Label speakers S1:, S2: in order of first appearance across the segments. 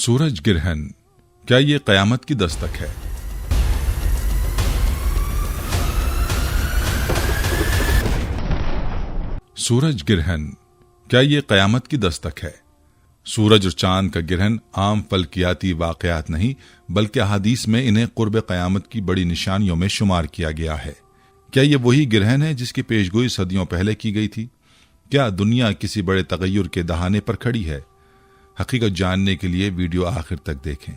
S1: सूरज ग्रहण, क्या ये कयामत की दस्तक है? सूरज ग्रहण, क्या ये कयामत की दस्तक है? सूरज और चांद का ग्रहण आम फल्कियाती वाकयात नहीं, बल्कि अहादीस में इन्हें कुर्ब कयामत की बड़ी निशानियों में शुमार किया गया है। क्या ये वही ग्रहण है जिसकी पेशगोई सदियों पहले की गई थी? क्या दुनिया किसी बड़े तगय्युर के दहाने पर खड़ी है? हकीकत जानने के लिए वीडियो आखिर तक देखें।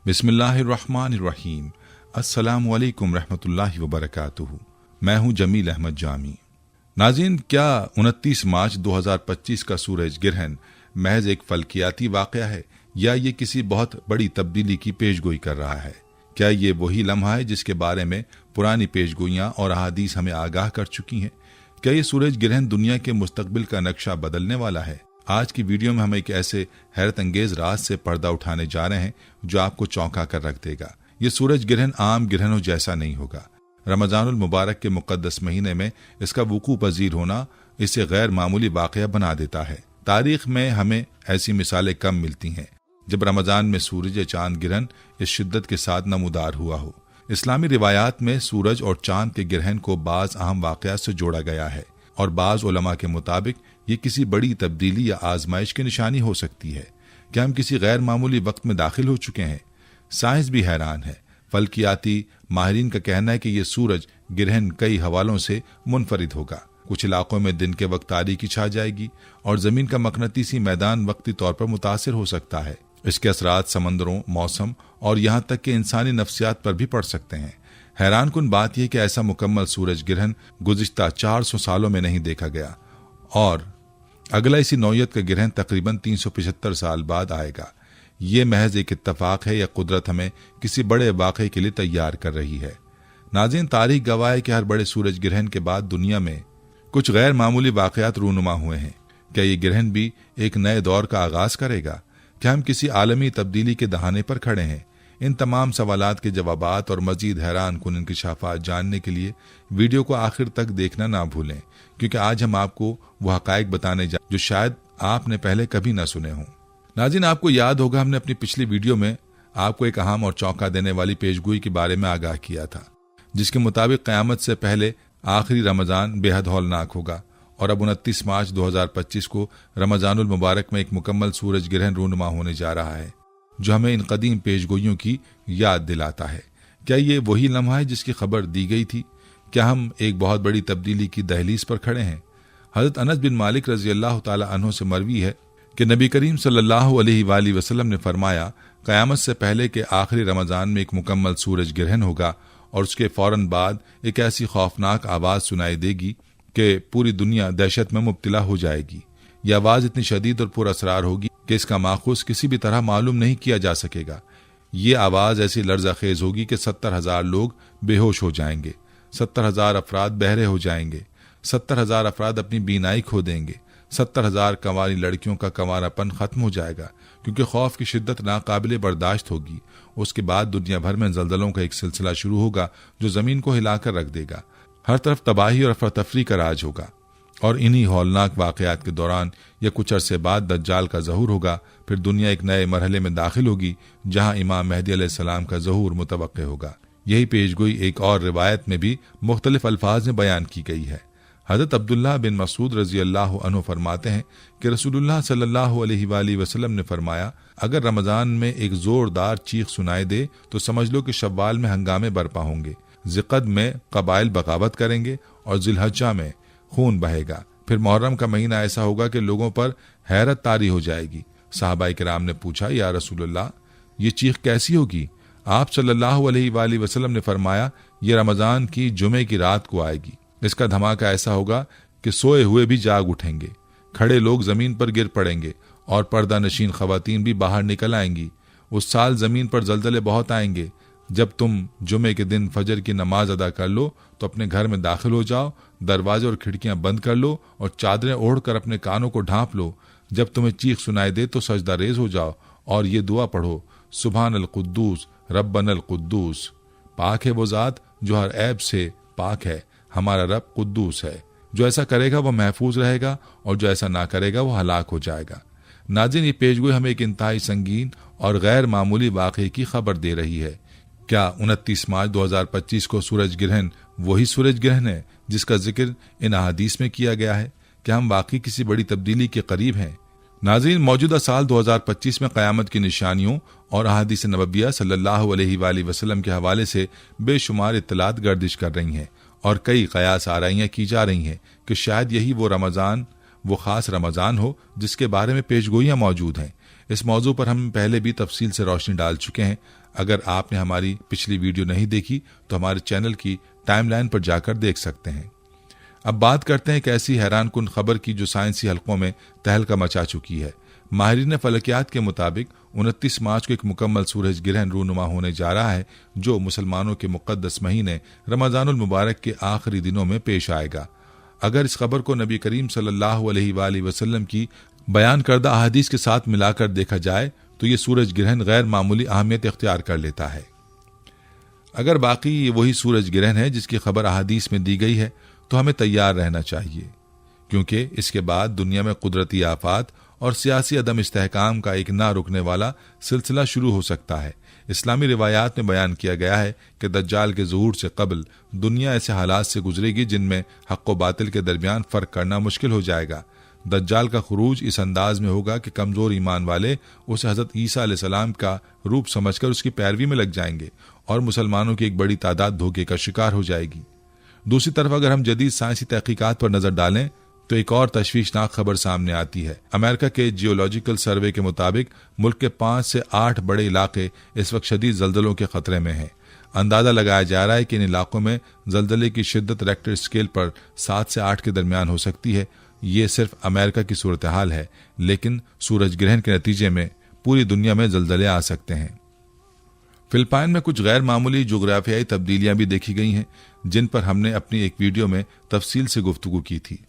S1: बिस्मिल्लाहिर्रहमानिर्रहीम। अस्सलामु अलैकुम रहमतुल्लाहि व बरकातुहू। मैं हूं जमील अहमद जामी। नाज़रीन, क्या 29 मार्च 2025 का सूरज ग्रहण महज एक फल्कियाती वाकया है या ये किसी बहुत बड़ी तब्दीली की पेशगोई कर रहा है? क्या ये वही लम्हा है जिसके बारे में पुरानी पेशगोइयां और अहादीस हमें आगाह कर चुकी हैं? क्या ये सूरज ग्रहण दुनिया के मुस्तकबिल का नक्शा बदलने वाला है? आज की वीडियो में हम एक ऐसे हैरत अंगेज राज से पर्दा उठाने जा रहे हैं जो आपको चौंका कर रख देगा। ये सूरज ग्रहण आम ग्रहणों जैसा नहीं होगा। रमजानुल मुबारक के मुकद्दस महीने में इसका वुकू पजीर होना इसे गैर मामूली वाकया बना देता है। तारीख में हमें ऐसी मिसालें कम मिलती हैं जब रमजान में सूरज या चांद ग्रहण इस शिद्दत के साथ नमूदार हुआ हो। इस्लामी रिवायात में सूरज और चांद के ग्रहण को बाज अहम वाकयात से जोड़ा गया है और बाज उलमा के मुताबिक ये किसी बड़ी तब्दीली या आजमाइश की निशानी हो सकती है। क्या हम किसी गैर मामूली वक्त में दाखिल हो चुके हैं? साइंस भी हैरान है। फल्कियाती माहिरीन का कहना है कि यह सूरज ग्रहण कई हवालों से मुनफरिद होगा। कुछ इलाकों में दिन के वक्त तारीकी छा जाएगी और जमीन का मकनतीसी मैदान वक्ती तौर पर मुतासिर हो सकता है। इसके असरात समंदरों, मौसम और यहाँ तक कि इंसानी नफ्सियात पर भी पड़ सकते हैं। हैरान कुन बात यह कि ऐसा मुकम्मल सूरज ग्रहण गुज़िश्ता 400 सालों में नहीं देखा गया और अगला इसी नौयत का ग्रहण तकरीबन 375 साल बाद आएगा। ये महज एक इत्तफाक है या कुदरत हमें किसी बड़े वाक़े के लिए तैयार कर रही है? नाज़रीन, तारीख गवाह है कि हर बड़े सूरज ग्रहण के बाद दुनिया में कुछ गैर मामूली वाक़यात रूनुमा हुए हैं। क्या ये ग्रहण भी एक नए दौर का आगाज करेगा? क्या हम किसी आलमी तब्दीली के दहाने पर खड़े हैं? इन तमाम सवालात के जवाबात और मजीद हैरान कुन इंकिशाफात जानने के लिए वीडियो को आखिर तक देखना ना भूलें, क्योंकि आज हम आपको वो हकायक बताने जा जो शायद आपने पहले कभी ना सुने हों। नाज़रीन, आपको याद होगा हमने अपनी पिछली वीडियो में आपको एक अहम और चौंका देने वाली पेशगोई के बारे में आगाह किया था, जिसके मुताबिक क़यामत से पहले आखिरी रमज़ान बेहद हौलनाक होगा और अब 29 मार्च 2025 को रमज़ानुल मुबारक में एक मुकम्मल सूरज ग्रहण रूनुमा होने जा रहा है जो हमें इन कदीम पेशगोइयों की याद दिलाता है। क्या ये वही लम्हा है जिसकी खबर दी गई थी? क्या हम एक बहुत बड़ी तब्दीली की दहलीज पर खड़े हैं? हज़रत अनस बिन मालिक रज़ी अल्लाह ताला अन्हु से मरवी है कि नबी करीम सल्लल्लाहु अलैहि वसल्लम ने फरमाया, क़यामत से पहले के आखिरी रमज़ान में एक मुकम्मल सूरज ग्रहण होगा और उसके फौरन बाद एक ऐसी खौफनाक आवाज़ सुनाई देगी कि पूरी दुनिया दहशत में मुब्तला हो जाएगी। यह आवाज़ इतनी शदीद और पुरअसरार होगी कि इसका माखूज किसी भी तरह मालूम नहीं किया जा सकेगा। ये आवाज़ ऐसी लर्ज़ाखेज़ होगी कि 70,000 लोग बेहोश हो जाएंगे, 70,000 अफराद बहरे हो जाएंगे, 70,000 अफराद अपनी बीनाई खो देंगे, 70,000 कंवारी लड़कियों का कंवारापन खत्म हो जाएगा क्योंकि खौफ की शिद्दत नाकाबिले बर्दाश्त होगी। उसके बाद दुनिया भर में जल्जलों का एक सिलसिला शुरू होगा जो ज़मीन को हिलाकर रख देगा। हर तरफ तबाही और अफरा तफरी का राज होगा और इन्हीं हौलनाक वाक़यात के दौरान या कुछ अरसे बाद दज्जाल का ज़हूर होगा। फिर दुनिया एक नए मरहले में दाखिल होगी जहां इमाम मेहदी अलैहिस्सलाम का ज़हूर मुतवक्के होगा। यही पेशगोई एक और रिवायत में भी मुख्तलिफ अल्फाज में बयान की गई है। हज़रत अब्दुल्लाह बिन मसूद रज़ी अल्लाह अन्हु फरमाते हैं कि रसूलुल्लाह सल्लल्लाहु अलैहि वसल्लम ने फरमाया, अगर रमज़ान में एक ज़ोरदार चीख सुनाई दे तो समझ लो कि शव्वाल में हंगामे बरपा होंगे, ज़िक़द में कबाइल बगावत करेंगे और ज़िलहज्जा में खून बहेगा। फिर मुहर्रम का महीना ऐसा होगा कि लोगों पर हैरत तारी हो जाएगी। सहाबाए किराम ने पूछा, या रसूलल्लाह, ये चीख कैसी होगी? आप सल्लल्लाहु अलैहि वसल्लम ने फरमाया, ये रमज़ान की जुमे की रात को आएगी। इसका धमाका ऐसा होगा कि सोए हुए भी जाग उठेंगे, खड़े लोग जमीन पर गिर पड़ेंगे और पर्दा नशीन खवातीन भी बाहर निकल आएंगी। उस साल जमीन पर जल्जले बहुत आएंगे। जब तुम जुमे के दिन फजर की नमाज अदा कर लो तो अपने घर में दाखिल हो जाओ, दरवाजे और खिड़कियां बंद कर लो और चादरें ओढ़कर अपने कानों को ढांप लो। जब तुम्हें चीख सुनाई दे तो सजदा रेज हो जाओ और ये दुआ पढ़ो, सुभान अल कुद्दूस रब्बन अल कुद्दूस, पाक है वो ज़ात जो हर ऐब से पाक है, हमारा रब कुद्दूस है। जो ऐसा करेगा वह महफूज रहेगा और जो ऐसा ना करेगा वह हलाक हो जाएगा। नाज़रीन, ये पेशगोई हमें एक इंतहाई संगीन और गैर मामूली वाक़े की खबर दे रही है। क्या 29 मार्च 2025 को सूरज ग्रहण वही सूरज ग्रहण है जिसका जिक्र इन अहादीस में किया गया है? क्या हम वाकई किसी बड़ी तब्दीली के करीब हैं? नाज़रीन, मौजूदा साल 2025 में क़यामत की निशानियों और अहादीस नबविया सल्लल्लाहु अलैहि वसल्लम के हवाले से बेशुमार इत्तलात गर्दिश कर रही हैं और कई क़यास आराइयाँ की जा रही हैं कि शायद यही वो ख़ास रमज़ान हो जिसके बारे में पेशगोइयाँ मौजूद हैं। इस मौजू पर हम पहले भी तफसील से रोशनी डाल चुके हैं। अगर आपने हमारी पिछली वीडियो नहीं देखी तो हमारे चैनल की टाइमलाइन पर जाकर देख सकते हैं। अब बात करते हैं एक ऐसी हैरानकुन खबर की जो साइंसी हलकों में तहलका मचा चुकी है। माहिरीन फलकियात के मुताबिक 29 मार्च को एक मुकम्मल सूरज ग्रहण रूनुमा होने जा रहा है जो मुसलमानों के मुक़द्दस महीने रमज़ानुल मुबारक के आखिरी दिनों में पेश आएगा। अगर इस खबर को नबी करीम सल्लल्लाहु अलैहि वसल्लम की बयान करदा अहादीस के साथ मिलाकर देखा जाए तो ये सूरज ग्रहण गैर मामूली अहमियत इख्तियार कर लेता है। अगर बाकी ये वही सूरज ग्रहण है जिसकी खबर अहादीस में दी गई है तो हमें तैयार रहना चाहिए, क्योंकि इसके बाद दुनिया में कुदरती आफात और सियासी अदम इस्तेहकाम का एक ना रुकने वाला सिलसिला शुरू हो सकता है। इस्लामी रिवायात में बयान किया गया है कि दज्जाल के ज़ुहूर से कबल दुनिया ऐसे हालात से गुजरेगी जिनमें हक़ व बातिल के दरमियान फ़र्क करना मुश्किल हो जाएगा। दज्जाल का खुरूज इस अंदाज में होगा कि कमज़ोर ईमान वाले उसे हज़रत ईसा अलैहिस्सलाम का रूप समझकर उसकी पैरवी में लग जाएंगे और मुसलमानों की एक बड़ी तादाद धोखे का शिकार हो जाएगी। दूसरी तरफ अगर हम जदीद साइंसी तहकीकात पर नजर डालें तो एक और तशवीशनाक खबर सामने आती है। अमेरिका के जियोलॉजिकल सर्वे के मुताबिक मुल्क के 5 से 8 बड़े इलाके इस वक्त शदीद जल्जलों के खतरे में हैं। अंदाजा लगाया जा रहा है कि इन इलाकों में जल्जले की शिद्दत रेक्टर स्केल पर 7 से 8 के दरमियान हो सकती है। ये सिर्फ अमेरिका की सूरत हाल है, लेकिन सूरज ग्रहण के नतीजे में पूरी दुनिया में जल्जले आ सकते हैं। फिलिपाइन में कुछ गैर मामूली जोग्राफियाई तब्दीलियां भी देखी गई हैं जिन पर हमने अपनी एक वीडियो में तफसील से गुफ्तगू की थी।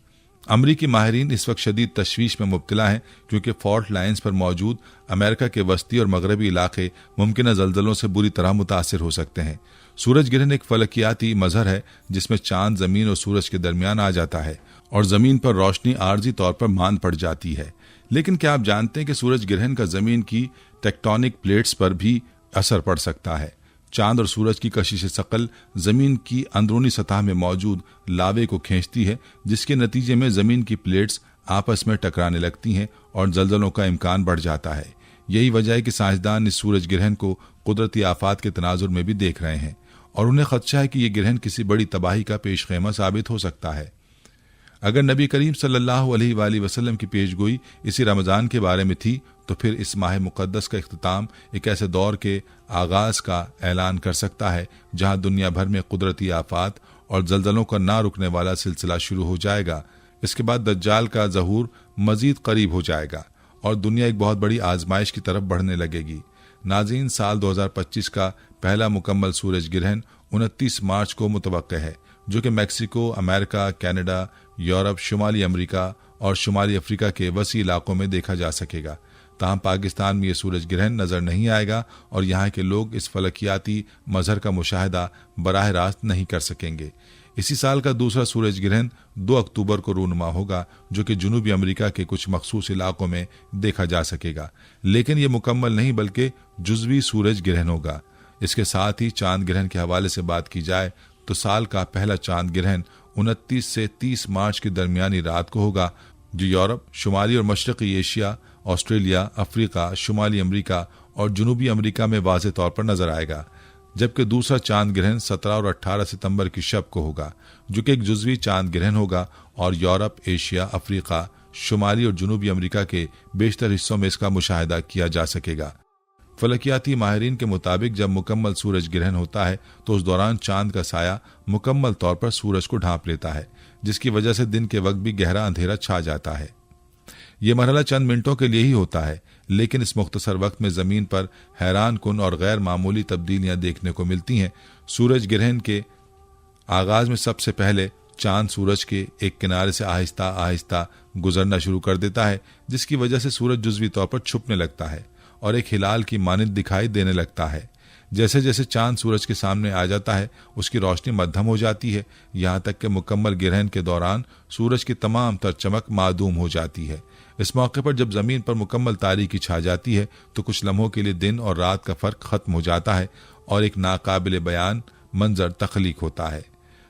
S1: अमरीकी माहिरीन इस वक्त शदीद तशवीश में मुब्तला हैं क्योंकि फॉल्ट लाइन्स पर मौजूद अमेरिका के वस्ती और मगरबी इलाके मुमकिन जल्जलों से बुरी तरह मुतासिर हो सकते हैं। सूरज ग्रहण एक फलकियाती मजहर है जिसमें चांद जमीन और सूरज के दरमियान आ जाता है और जमीन पर रोशनी आर्जी तौर पर मान पड़ जाती है। लेकिन क्या आप जानते हैं कि सूरज ग्रहण का जमीन की टेक्टोनिक प्लेट्स पर भी असर पड़ सकता है? चांद और सूरज की कशिश सकल जमीन की अंदरूनी सतह में मौजूद लावे को खींचती है, जिसके नतीजे में जमीन की प्लेट्स आपस में टकराने लगती हैं और जल्जलों का इम्कान बढ़ जाता है। यही वजह है कि साइंसदान इस सूरज ग्रहण को कुदरती आफात के तनाजुर में भी देख रहे हैं और उन्हें खदशा है कि यह ग्रहण किसी बड़ी तबाही का पेशखेमा साबित हो सकता है। अगर नबी करीम सल्लल्लाहु अलैहि वसल्लम की पेशगोई इसी रमज़ान के बारे में थी तो फिर इस माह मुक़द्दस का इख्तिताम एक ऐसे दौर के आगाज़ का ऐलान कर सकता है जहां दुनिया भर में कुदरती आफात और जल्जलों का ना रुकने वाला सिलसिला शुरू हो जाएगा। इसके बाद दज्जाल का ज़हूर मज़ीद करीब हो जाएगा और दुनिया एक बहुत बड़ी आजमाइश की तरफ बढ़ने लगेगी। नाज़रीन, साल 2025 का पहला मुकम्मल सूरज ग्रहण 29 मार्च को मुतवक्के है, जो कि मैक्सिको, अमेरिका, कनाडा, यूरोप, शुमाली अमेरिका और शुमाली अफ्रीका के वसी इलाकों में देखा जा सकेगा। ताहम पाकिस्तान में यह सूरज ग्रहण नजर नहीं आएगा और यहाँ के लोग इस फलकियाती मजहर का मुशाहिदा बराह रास्त नहीं कर सकेंगे। इसी साल का दूसरा सूरज ग्रहण 2 अक्टूबर को रूनुमा होगा, जो कि जनूबी अमेरिका के कुछ मखसूस इलाकों में देखा जा सकेगा, लेकिन यह मुकम्मल नहीं बल्कि जुज़वी सूरज ग्रहण होगा। इसके साथ ही चांद ग्रहण के हवाले से बात की जाए तो साल का पहला चांद ग्रहण 29 से 30 मार्च की दरमियानी रात को होगा, जो यूरोप, शुमाली और मशरकी एशिया, ऑस्ट्रेलिया, अफ्रीका, शुमाली अमेरिका और जनूबी अमेरिका में वाज़ेह तौर पर नजर आएगा। जबकि दूसरा चांद ग्रहण 17 और 18 सितंबर की शब को होगा, जो कि एक जुज़वी चांद ग्रहण होगा और यूरोप, एशिया, अफ्रीका, शुमाली और जनूबी अमेरिका के बेशतर हिस्सों में इसका मुशाहिदा किया जा सकेगा। फलकियाती माहिरीन के मुताबिक जब मुकम्मल सूरज ग्रहण होता है तो उस दौरान चांद का साया मुकम्मल तौर पर सूरज को ढांप लेता है, जिसकी वजह से दिन के वक्त भी गहरा अंधेरा छा जाता है। यह मरहला चंद मिनटों के लिए ही होता है, लेकिन इस मुख्तसर वक्त में जमीन पर हैरान कुन और गैर मामूली तब्दीलियां देखने को मिलती हैं। सूरज ग्रहण के आगाज में सबसे पहले चांद सूरज के एक किनारे से आहिस्ता आहिस्ता गुजरना शुरू कर देता है, जिसकी वजह से सूरज जुज़वी तौर पर छुपने लगता है और एक हिलाल की मानिंद दिखाई देने लगता है। जैसे जैसे चांद सूरज के सामने आ जाता है उसकी रोशनी मध्यम हो जाती है, यहाँ तक कि मुकम्मल ग्रहण के दौरान सूरज की तमाम तर चमक मादूम हो जाती है। इस मौके पर जब जमीन पर मुकम्मल तारीकी छा जाती है तो कुछ लम्हों के लिए दिन और रात का फर्क खत्म हो जाता है और एक नाकाबिल बयान मंजर तख्लीक होता है।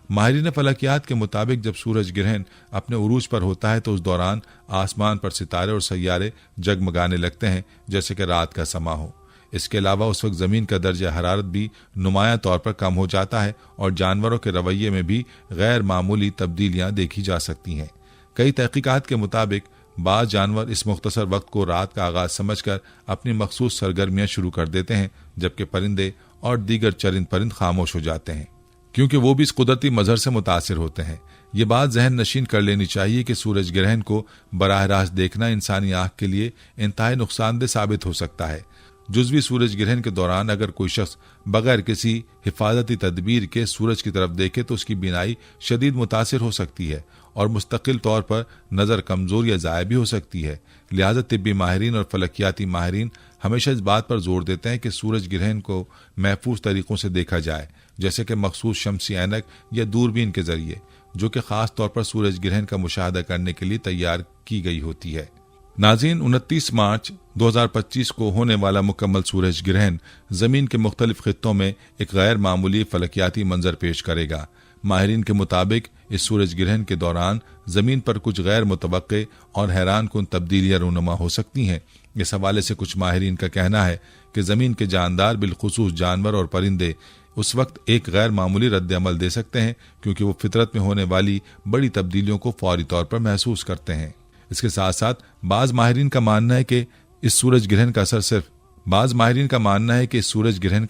S1: माहिरीन फलकियात के मुताबिक जब सूरज ग्रहण अपने उरूज पर होता है तो उस दौरान आसमान पर सितारे और सैयारे जगमगाने लगते हैं जैसे कि रात का समा हो। इसके अलावा उस वक्त ज़मीन का दर्जा हरारत भी नुमाया तौर पर कम हो जाता है और जानवरों के रवैये में भी गैर मामूली तब्दीलियां देखी जा सकती हैं। कई तहकीकात के मुताबिक बाज़ जानवर इस मुख्तसर वक्त को रात का आगाज समझकर अपनी मखसूस सरगर्मियां शुरू कर देते हैं, जबकि परिंदे और दीगर चरिंद परिंद खामोश हो जाते हैं, क्योंकि वो भी इस कुदरती मजहर से मुतासिर होते हैं। ये बात जहन नशीन कर लेनी चाहिए कि सूरज ग्रहण को बराह रास्त देखना इंसानी आंख के लिए इंतहाई नुकसानदेह साबित हो सकता है। जुज़वी सूरज ग्रहण के दौरान अगर कोई शख्स बगैर किसी हिफाजती तदबीर के सूरज की तरफ देखे तो उसकी बीनाई शदीद मुतासिर हो सकती है और मुस्तकिल तौर पर नज़र कमज़ोर या ज़ाया भी हो सकती है। लिहाजा तिब्बी माहिरीन और फलकियाती माहिरीन हमेशा इस बात पर जोर देते हैं कि सूरज ग्रहण को महफूज तरीक़ों से देखा जाए, जैसे कि मखसूस शमसी ऐनक या दूरबीन के जरिए, जो कि ख़ास तौर पर सूरज ग्रहण का मुशाहदा करने के लिए तैयार की गई होती है। नाज़रीन, 29 मार्च 2025 को होने वाला मुकम्मल सूरज ग्रहण ज़मीन के मुख्तलिफ खित्तों में एक गैर मामूली फलकियाती मंजर पेश करेगा। माहिरीन के मुताबिक इस सूरज ग्रहण के दौरान ज़मीन पर कुछ गैर मुतवक्के और हैरान कुन तब्दीलियां रूनुमा हो सकती हैं। इस हवाले से कुछ माहिरीन का कहना है कि ज़मीन के जानदार बिलखुसूस जानवर और परिंदे उस वक्त एक गैर मामूली रद्द अमल दे सकते हैं, क्योंकि वो फितरत में होने वाली बड़ी तब्दीलियों को फौरी तौर पर महसूस करते हैं। इसके साथ साथ बाज़ माहिरीन का मानना है कि इस सूरज ग्रहण का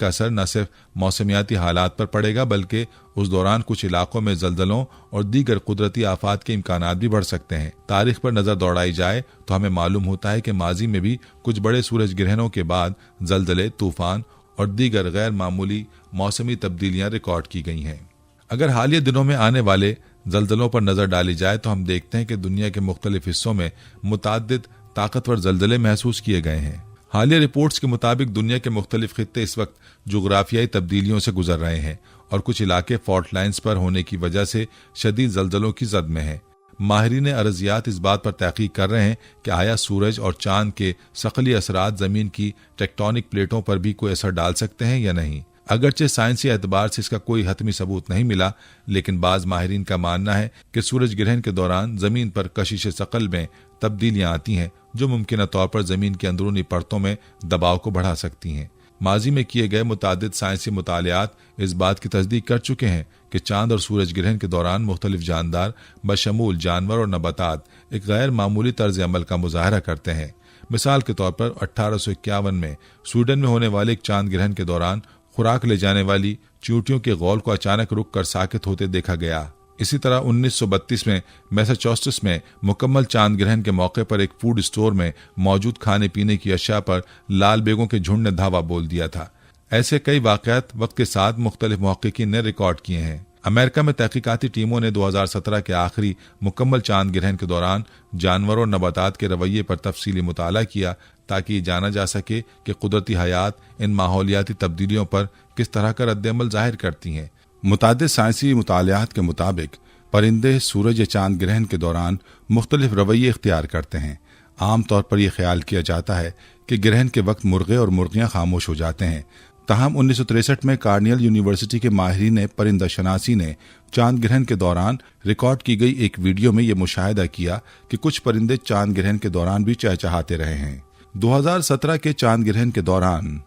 S1: असर न सिर्फ मौसमियाती हालात पर पड़ेगा, बल्कि उस दौरान कुछ इलाकों में जल्जलों और दीगर कुदरती आफात के इम्कानात भी बढ़ सकते हैं। तारीख पर नजर दौड़ाई जाए तो हमें मालूम होता है कि माजी में भी कुछ बड़े सूरज ग्रहणों के बाद जल्जले, तूफान और दीगर गैर मामूली मौसमी तब्दीलियां रिकॉर्ड की गई हैं। अगर हालिया दिनों में आने वाले जल्जलों पर नजर डाली जाए तो हम देखते हैं कि दुनिया के मुख्तलिफ हिस्सों में मुताद्दिद ताकतवर जल्जले महसूस किए गए हैं। हालिया रिपोर्ट्स के मुताबिक दुनिया के मुख्तलिफ खित्ते इस वक्त जोग्राफियाई तब्दीलियों से गुजर रहे हैं और कुछ इलाके फॉल्ट लाइन्स पर होने की वजह से शदीद जल्जलों की जद में हैं। माहिरीन अरजियात इस बात पर तहकीक कर रहे हैं कि आया सूरज और चांद के सकली असरात जमीन की टेक्टोनिक प्लेटों पर भी कोई असर डाल सकते हैं या नहीं। अगरचे साइंसी एतबार से इसका कोई हतमी सबूत नहीं मिला, लेकिन बाज़ माहिरीन का मानना है कि सूरज ग्रहण के दौरान जमीन पर कशिश सकल में तब्दीलियां आती हैं जो मुमकिन तौर पर जमीन की अंदरूनी परतों में दबाव को बढ़ा सकती हैं। माजी में किए गए मुतादिद साइंसी मुतालियात इस बात की तस्दीक कर चुके हैं कि चांद और सूरज ग्रहण के दौरान मुख्तलिफ जानदार बशमूल जानवर और नबातात एक गैर मामूली तर्ज अमल का मुजाहरा करते हैं। मिसाल के तौर पर 1851 में स्वीडन में होने वाले एक चांद ग्रहण के दौरान खुराक ले जाने वाली चींटियों के गौल को अचानक रुक कर साकित होते देखा गया। इसी तरह 1932 में मैसाचुसेट्स में मुकम्मल चांद ग्रहण के मौके पर एक फूड स्टोर में मौजूद खाने पीने की अशिया पर लाल बेगों के झुंड ने धावा बोल दिया था। ऐसे कई वाक़यात वक्त के साथ मुख्तलिफ मुहक्किकीन ने रिकॉर्ड किए हैं। अमेरिका में तहकीकाती टीमों ने 2017 के आखिरी मुकम्मल चांद ग्रहण के दौरान जानवरों और नबातात के रवैये पर तफसीली मुताला किया ताकि ये जाना जा सके कि कुदरती हयात इन माहौलियाती तब्दीलियों पर किस तरह का रद्द-ए-अमल जाहिर करती हैं। मुतादिद साइंसी मुतालियात के मुताबिक परिंदे सूरज या चांद ग्रहण के दौरान मुख्तलिफ रवैये इख्तियार करते हैं। आम तौर पर यह ख्याल किया जाता है कि ग्रहण के वक्त मुर्गे और मुर्गियां खामोश हो जाते हैं। ताहम 1963 में कार्नियल यूनिवर्सिटी के माहिरीन परिंदा शनासी ने चांद ग्रहण के दौरान रिकॉर्ड की गई एक वीडियो में यह मुशाहिदा किया कि कुछ परिंदे चांद ग्रहण के दौरान भी चहचहाते रहे हैं। 2017 के चांद ग्रहण के दौरान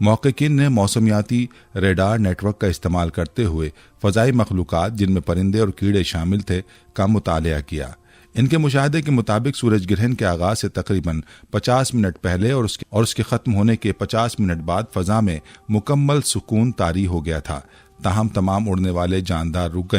S1: मुहक्किकीन ने मौसमियाती रेडार नेटवर्क का इस्तेमाल करते हुए फ़ज़ाई मखलूक़ात जिनमें परिंदे और कीड़े शामिल थे का मुतालिया किया। इनके मुशाहिदे के मुताबिक सूरज ग्रहण के आगाज से तकरीबन 50 मिनट पहले और उसके ख़त्म होने के 50 मिनट बाद फ़ज़ा में मुकम्मल सुकून तारी हो गया था, ताहम तमाम उड़ने वाले जानदार रुक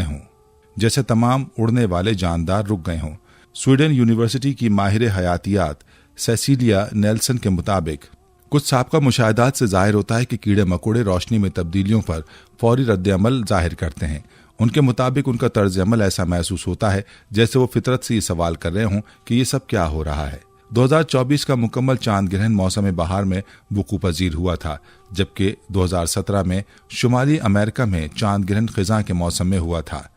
S1: गए हों। स्वीडन यूनिवर्सिटी की माहिर हयातियात सेसिलिया नेल्सन के मुताबिक कुछ साबका मुशाहिदात से जाहिर होता है कि कीड़े मकोड़े रोशनी में तब्दीलियों पर फौरी रद्द अमल जाहिर करते हैं। उनके मुताबिक उनका तर्ज अमल ऐसा महसूस होता है जैसे वो फितरत से ये सवाल कर रहे हों कि ये सब क्या हो रहा है। 2024 का मुकम्मल चांद ग्रहण मौसम बहार में वकूअ पजीर हुआ था, जबकि 2017 में शुमाली अमेरिका में चांद ग्रहण खिज़ां के मौसम में हुआ था।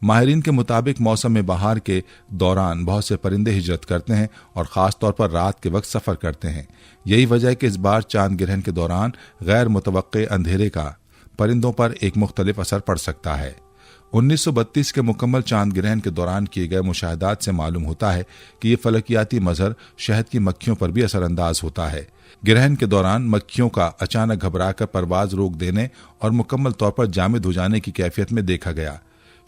S1: माहिरीन के मुताबिक मौसम बहार के दौरान बहुत से परिंदे हिजरत करते हैं और ख़ास तौर पर रात के वक्त सफ़र करते हैं। यही वजह है कि इस बार चांद ग्रहण के दौरान गैर मुतवक्के अंधेरे का परिंदों पर एक मुख्तलिफ असर पड़ सकता है। 1932 के मुकम्मल चांद ग्रहण के दौरान किए गए मुशाहदात से मालूम होता है कि ये फलकियाती मजहर शहद की मक्खियों पर भी असरअंदाज होता है। ग्रहण के दौरान मक्खियों का अचानक घबराकर परवाज रोक देने और मुकम्मल तौर पर जामिद हो जाने की कैफियत में देखा गया।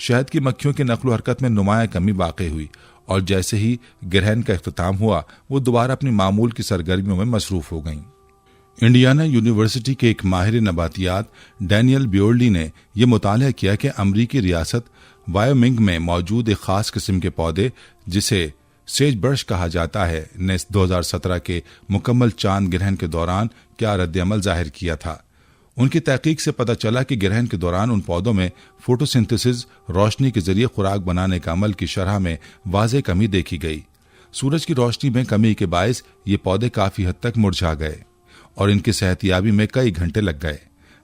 S1: शहद की मक्खियों की नकलो हरकत में नुमाया कमी वाक़ई हुई और जैसे ही ग्रहण का इख्तिताम हुआ वो दोबारा अपनी मामूल की सरगर्मियों में मसरूफ हो गईं। इंडियाना यूनिवर्सिटी के एक माहिर नबातियात डैनियल ब्योल्डी ने यह मुताला किया कि अमरीकी रियासत वायोमिंग में मौजूद एक खास किस्म के पौधे जिसे सेज ब्रश कहा जाता है ने 2017 के मुकम्मल चांद ग्रहण के दौरान क्या रद्द-ए-अमल जाहिर किया था। उनकी तहकीक से पता चला कि ग्रहण के दौरान उन पौधों में फोटोसिंथेसिस रोशनी के जरिए खुराक बनाने का अमल की शरह में वाज़ेह कमी देखी गई। सूरज की रोशनी में कमी के बायस ये पौधे काफी हद तक मुरझा गए और इनकी सेहतियाबी में कई घंटे लग गए।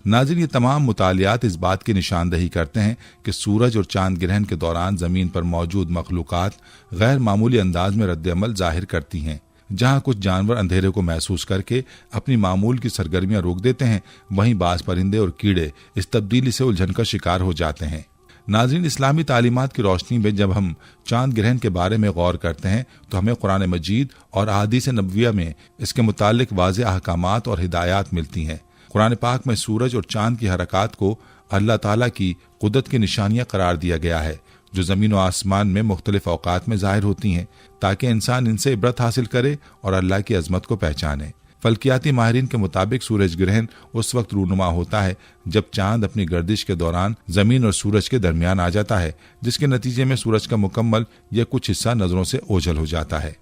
S1: नाज़रीन, ये तमाम मुतालियात इस बात की निशानदही करते हैं कि सूरज और चांद ग्रहण के दौरान जमीन पर मौजूद मखलूकात गैर मामूली अंदाज में रद्द-ए-अमल जाहिर करती हैं। जहां कुछ जानवर अंधेरे को महसूस करके अपनी मामूल की सरगर्मियां रोक देते हैं, वहीं बाज परिंदे और कीड़े इस तब्दीली से उलझन का शिकार हो जाते हैं। नाज़रीन, इस्लामी तालीमात की रोशनी में जब हम चांद ग्रहण के बारे में गौर करते हैं तो हमें कुरान मजीद और अहादीस नबविया में इसके मुतालिक वाज़ेह अहकामात और हिदायत मिलती हैं। कुरान पाक में सूरज और चांद की हरकत को अल्लाह ताला की कुदरत की निशानियां करार दिया गया है, जो ज़मीन और आसमान में मुख्तलिफ औकात में ज़ाहिर होती हैं, ताकि इंसान इनसे इबरत हासिल करे और अल्लाह की अजमत को पहचाने। फल्कियाती माहिरीन के मुताबिक सूरज ग्रहण उस वक्त रूनुमा होता है जब चांद अपनी गर्दिश के दौरान जमीन और सूरज के दरमियान आ जाता है, जिसके नतीजे में सूरज का मुकम्मल या कुछ हिस्सा नजरों से ओझल हो जाता है।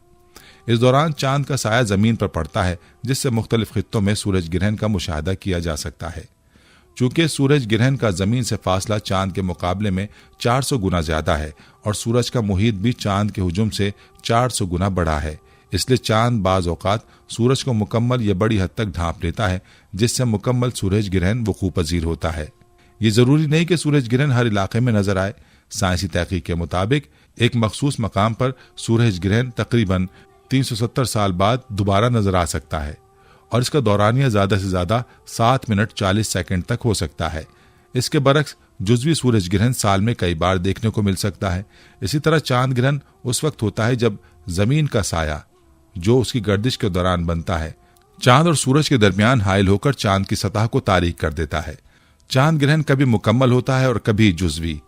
S1: इस दौरान चांद का साया जमीन पर पड़ता है, जिससे मुख्तलिफ खित्तों में सूरज ग्रहण का मुशाहदा किया जा सकता है। चूंकि सूरज ग्रहण का जमीन से फासला चांद के मुकाबले में 400 गुना ज्यादा है और सूरज का मुहीत भी चांद के हुजूम से 400 गुना बड़ा है, इसलिए चांद बाज औकात सूरज को मुकम्मल या बड़ी हद तक ढांप लेता है, जिससे मुकम्मल सूरज ग्रहण वकूअ पजीर होता है। ये जरूरी नहीं कि सूरज ग्रहण हर इलाके में नजर आए। साइंसी तहकीक के मुताबिक एक मखसूस मकाम पर सूरज ग्रहण तकरीबन 370 साल बाद दोबारा नजर आ सकता है और इसका दौरानिया ज्यादा से ज्यादा 7 मिनट 40 सेकंड तक हो सकता है। इसके बरक्स जुज़वी सूरज ग्रहण साल में कई बार देखने को मिल सकता है। इसी तरह चांद ग्रहण उस वक्त होता है जब जमीन का साया जो उसकी गर्दिश के दौरान बनता है चांद और सूरज के दरमियान हाइल होकर चांद की सतह को तारीक कर देता है। चांद ग्रहण कभी मुकम्मल होता है और कभी जुज़वी,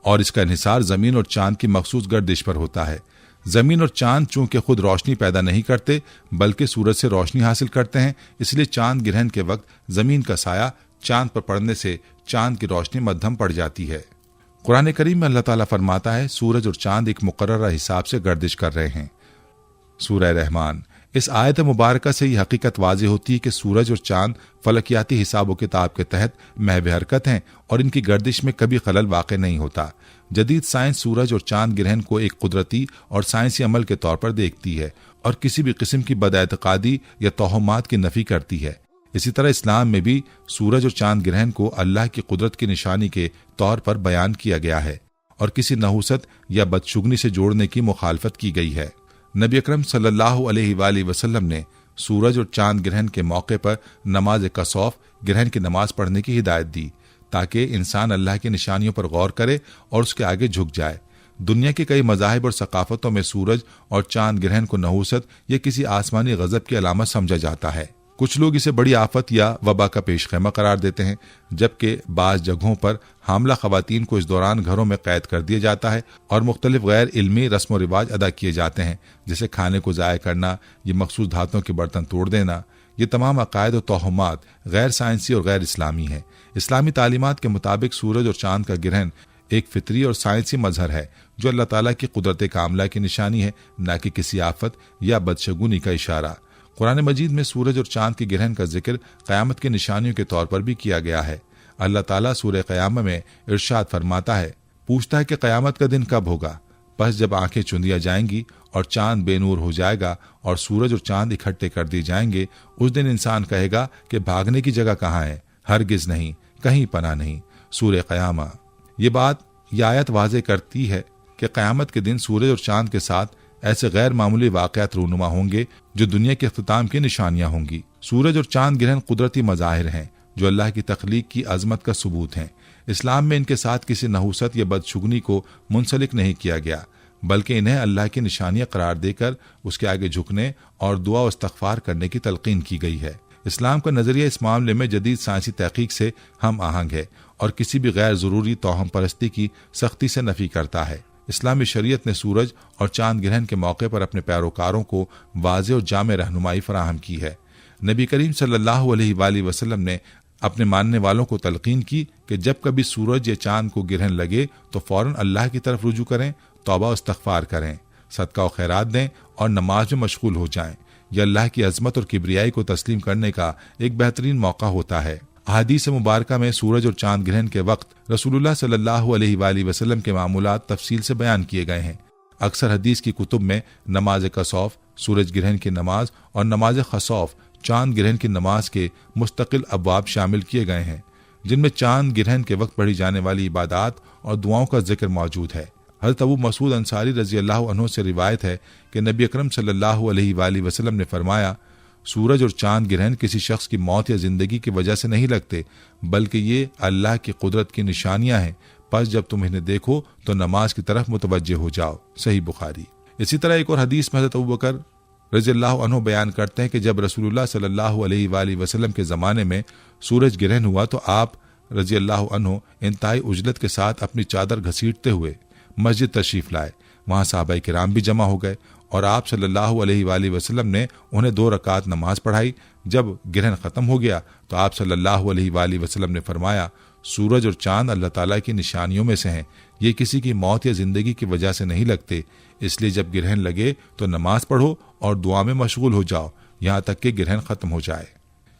S1: और इसका इन्हिसार जमीन और चांद की मखसूस गर्दिश पर होता है। जमीन और चांद चूंकि खुद रोशनी पैदा नहीं करते बल्कि सूरज से रोशनी हासिल करते हैं, इसलिए चांद ग्रहण के वक्त जमीन का साया चांद पर पड़ने से चांद की रोशनी मध्यम पड़ जाती है। कुरान करीम में अल्लाह ताला फरमाता है, सूरज और चांद एक मुकर्रर हिसाब से गर्दिश कर रहे हैं। सूरह रहमान। इस आयत मुबारका से यह हकीकत वाज़ेह होती है कि सूरज और चांद फलकियाती हिसाब व किताब के तहत महव हरकत हैं और इनकी गर्दिश में कभी खलल वाक़ई नहीं होता। जदीद साइंस सूरज और चांद ग्रहण को एक कुदरती और साइंसी अमल के तौर पर देखती है और किसी भी किस्म की बदएतकादी या तोहमात की नफी करती है। इसी तरह इस्लाम में भी सूरज और चांद ग्रहण को अल्लाह की कुदरत की निशानी के तौर पर बयान किया गया है और किसी नहुसत या बदशुगनी से जोड़ने की मुखालफत की गई है। नबी अकरम सल्लल्लाहु अलैहि वसल्लम ने सूरज और चांद ग्रहण के मौके पर नमाज कसौफ ग्रहण की नमाज पढ़ने की हिदायत दी ताकि इंसान अल्लाह की निशानियों पर गौर करे और उसके आगे झुक जाए। दुनिया के कई मज़ाहिब और सकाफतों में सूरज और चांद ग्रहण को नहुसत या किसी आसमानी गजब की अलामत समझा जाता है। कुछ लोग इसे बड़ी आफत या वबा का पेशखैमा करार देते हैं, जबकि बाज़ जगहों पर हामला खवातीन को इस दौरान घरों में कैद कर दिया जाता है और मुख्तलिफ गैर इल्मी रस्म व रिवाज अदा किए जाते हैं, जैसे खाने को ज़ाया करना, ये मखसूस धातुओं के बर्तन तोड़ देना। ये तमाम अकायद और तोहमात गैर साइंसी और गैर इस्लामी है। इस्लामी तालीमात के मुताबिक सूरज और चांद का ग्रहण एक फितरी और साइंसी मजहर है जो अल्लाह ताला की कुदरत कामला की निशानी है, न कि किसी आफत या बदशगुनी का इशारा। कुरान मजीद में सूरज और चांद के ग्रहण का जिक्र क़यामत की निशानियों के तौर पर भी किया गया है। अल्लाह ताला सूरह क़यामह में इरशाद फरमाता है, पूछता है कि क़यामत का दिन कब होगा? बस जब आंखें चुंदिया जाएंगी और चांद बेनूर हो जाएगा और सूरज और चांद इकट्ठे कर दिए जाएंगे, उस दिन इंसान कहेगा कि भागने की जगह कहाँ है? हरगिज नहीं, कहीं पनाह नहीं। सूरह क़यामा। ये आयत वाज़े करती है कि क़यामत के दिन सूरज और चांद के साथ ऐसे गैर मामूली वाक़यात रूनुमा होंगे जो दुनिया के इख्तिताम की निशानियां होंगी। सूरज और चांद ग्रहण कुदरती मज़ाहिर हैं जो अल्लाह की तख्लीक की अजमत का सबूत हैं। इस्लाम में इनके साथ किसी नहुसत या बदशुगनी को मुंसलिक नहीं किया गया, बल्कि इन्हें अल्लाह की निशानियां करार देकर उसके आगे झुकने और दुआ और इस्तग़फ़ार करने की तलकीन की गई है। इस्लाम का नजरिया इस मामले में जदीद साइंसी तहकीक से हम आहंग है और किसी भी गैर ज़रूरी तोहम परस्ती की सख्ती से नफी करता है। इस्लामी शरीयत ने सूरज और चांद ग्रहण के मौके पर अपने पैरोकारों को वाज़े और जामे रहनुमाई फराहम की है। नबी करीम सल्लल्लाहु अलैहि वसल्लम ने अपने मानने वालों को तलकीन की कि जब कभी सूरज या चांद को ग्रहण लगे तो फौरन अल्लाह की तरफ रुजू करें, तौबा और इस्तग़फ़ार करें, सदका और खैरात दें और नमाज में मशगूल हो जाएं। यह अल्लाह की अजमत और किबरियाई को तस्लीम करने का एक बेहतरीन मौका होता है। अहादीस मुबारका में सूरज और चांद ग्रहण के वक्त रसूलुल्लाह सल्लल्लाहु अलैहि वसल्लम के मामूलात तफसील से बयान किए गए हैं। अक्सर हदीस की कुतुब में नमाज कसौफ, सूरज ग्रहण की नमाज और नमाज खसौफ, चांद ग्रहण की नमाज के मुस्तकिल अबवाब शामिल किए गए हैं, जिनमें चांद ग्रहण के वक्त पढ़ी जाने वाली इबादात और दुआओं का जिक्र मौजूद है। हज़रत अबू मसूद अंसारी रज़ी अल्लाह अन्हु से रिवायत है कि नबी अकरम सल्लल्लाहु अलैहि वसल्लम ने फरमाया, सूरज और चांद ग्रहण किसी शख्स की मौत या जिंदगी की वजह से नहीं लगते, बल्कि ये अल्लाह की कुदरत की निशानियां हैं। बस जब तुम इन्हें देखो तो नमाज की तरफ मुतवज्जे हो जाओ। सही बुखारी। इसी तरह एक और हदीस में हज़रत अबू बकर रज़ियल्लाहु अन्हु बयान करते हैं कि जब रसूलुल्लाह सल्लल्लाहु अलैहि वसल्लम के ज़माने में सूरज ग्रहण हुआ तो आप रज़ियल्लाहु अन्हु इंतहाई उजलत के साथ अपनी चादर घसीटते हुए मस्जिद तशरीफ लाए। वहाँ सहाबाए किराम भी जमा हो गए और आप सल्लल्लाहु अलैहि वसल्लम ने उन्हें 2 रकात नमाज पढ़ाई। जब ग्रहण खत्म हो गया तो आप सल्लल्लाहु अलैहि वसल्लम ने फरमाया, सूरज और चांद अल्लाह ताला की निशानियों में से हैं, ये किसी की मौत या जिंदगी की वजह से नहीं लगते, इसलिए जब ग्रहण लगे तो नमाज पढ़ो और दुआ में मशगूल हो जाओ यहाँ तक कि ग्रहण खत्म हो जाए।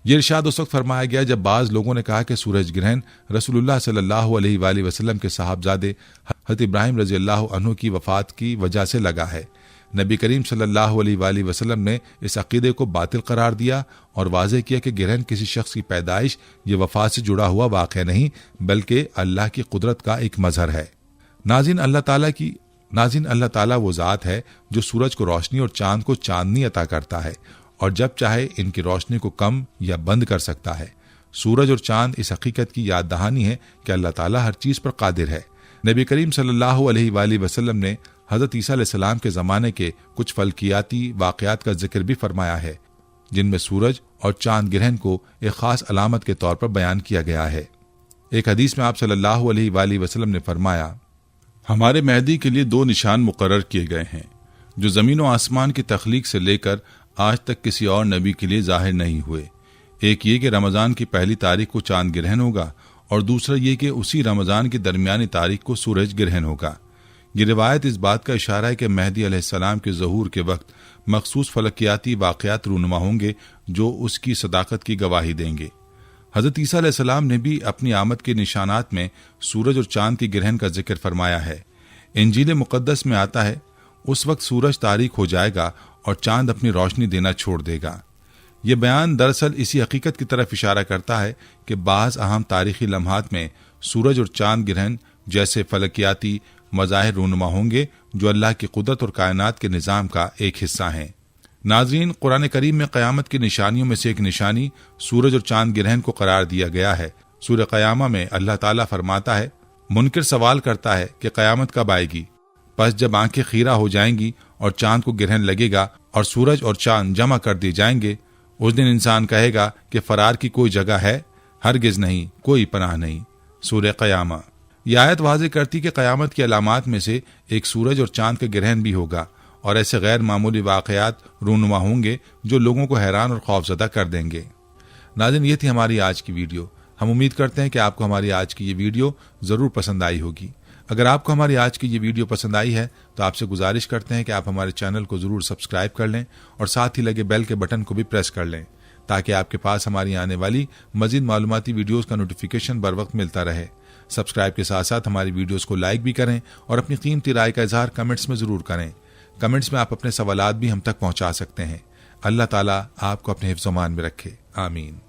S1: ये इरशाद उस वक्त फरमाया गया जब बाज लोगों ने कहा कि सूरज ग्रहण रसूलुल्लाह सल्लल्लाहु अलैहि वसल्लम के साहबजादे हज़रत इब्राहिम रज़ियल्लाहु अन्हु की वफ़ात की वजह से लगा है। नबी करीम सल्लल्लाहु अलैहि वसल्लम ने इस अकीदे को बातिल करार दिया और वाज़ेह किया कि ग्रहण किसी शख्स की पैदाइश या वफ़ात से जुड़ा हुआ वाक़या नहीं, बल्कि अल्लाह की कुदरत का एक मज़हर है। नाज़रीन, अल्लाह ताला वो ज़ात है जो सूरज को रोशनी और चांद को चांदनी अता करता है और जब चाहे इनकी रोशनी को कम या बंद कर सकता है। सूरज और चांद इस हकीकत की याद दहानी है कि अल्लाह ताला हर चीज़ पर कादिर है। नबी करीम सल्लल्लाहु अलैहि वसल्लम ने हज़रत ईसा अलैहिस्सलाम के ज़माने के कुछ फल्कियाती वाक़यात का जिक्र भी फरमाया है, जिनमें सूरज और चांद ग्रहण को एक ख़ास अलामत के तौर पर बयान किया गया है। एक हदीस में आप सल्लल्लाहु अलैहि वसल्लम ने फरमाया, हमारे मेहदी के लिए 2 निशान मुकर्रर किए गए हैं जो ज़मीन व आसमान की तख्लीक से लेकर आज तक किसी और नबी के लिए जाहिर नहीं हुए। एक ये कि रमज़ान की पहली तारीख को चांद ग्रहण होगा और दूसरा ये कि उसी रमज़ान की दरमियानी तारीख को सूरज ग्रहण होगा। ये रिवायत इस बात का इशारा है कि मेहदी अलैहिस्सलाम के ज़हूर के वक्त मखसूस फलकियाती वाक़यात रूनुमा होंगे जो उसकी सदाकत की गवाही देंगे। हज़रत ईसा अलैहिस्सलाम ने भी अपनी आमद के निशानात में सूरज और चांद की ग्रहण का जिक्र फरमाया है। इंजील मुक़द्दस में आता है, उस वक्त सूरज तारीक हो जाएगा और चांद अपनी रोशनी देना छोड़ देगा। ये बयान दरअसल इसी हकीकत की तरफ इशारा करता है कि बाज़ अहम तारीख़ी लम्हात में सूरज और चांद ग्रहण जैसे फलकियाती मज़ाहिर रूनुमा होंगे जो अल्लाह की कुदरत और कायनात के निज़ाम का एक हिस्सा हैं। नाज़रीन, कुरान करीम में क़यामत की निशानियों में से एक निशानी सूरज और चांद ग्रहण को करार दिया गया है। सूरह क़यामा में अल्लाह ताला फरमाता है, मुनकिर सवाल करता है कि क़यामत कब आएगी। बस जब आंखें खीरा हो जाएंगी और चांद को ग्रहण लगेगा और सूरज और चांद जमा कर दिए जाएंगे, उस दिन इंसान कहेगा कि फरार की कोई जगह है? हरगिज नहीं, कोई पनाह नहीं। सूरह क़यामा। यह आयत वाज़ेह करती कि क़यामत की अलामात में से एक सूरज और चांद का ग्रहण भी होगा और ऐसे गैर मामूली वाक़यात रूनुमा होंगे जो लोगों को हैरान और खौफज़दा कर देंगे। नाज़रीन, ये थी हमारी आज की वीडियो। हम उम्मीद करते हैं कि आपको हमारी आज की ये वीडियो ज़रूर पसंद आई होगी। अगर आपको हमारी आज की ये वीडियो पसंद आई है तो आपसे गुजारिश करते हैं कि आप हमारे चैनल को ज़रूर सब्सक्राइब कर लें और साथ ही लगे बेल के बटन को भी प्रेस कर लें ताकि आपके पास हमारी आने वाली मज़ीद मालूमाती वीडियोज़ का नोटिफिकेशन बर वक्त मिलता रहे। सब्सक्राइब के साथ साथ हमारी वीडियोज़ को लाइक भी करें और अपनी कीमती राय का इजहार कमेंट्स में ज़रूर करें कमेंट्स में आप अपने सवालात भी हम तक पहुंचा सकते हैं। अल्लाह ताला आपको अपने हिफ्ज़-ओ-मान में रखे। आमीन।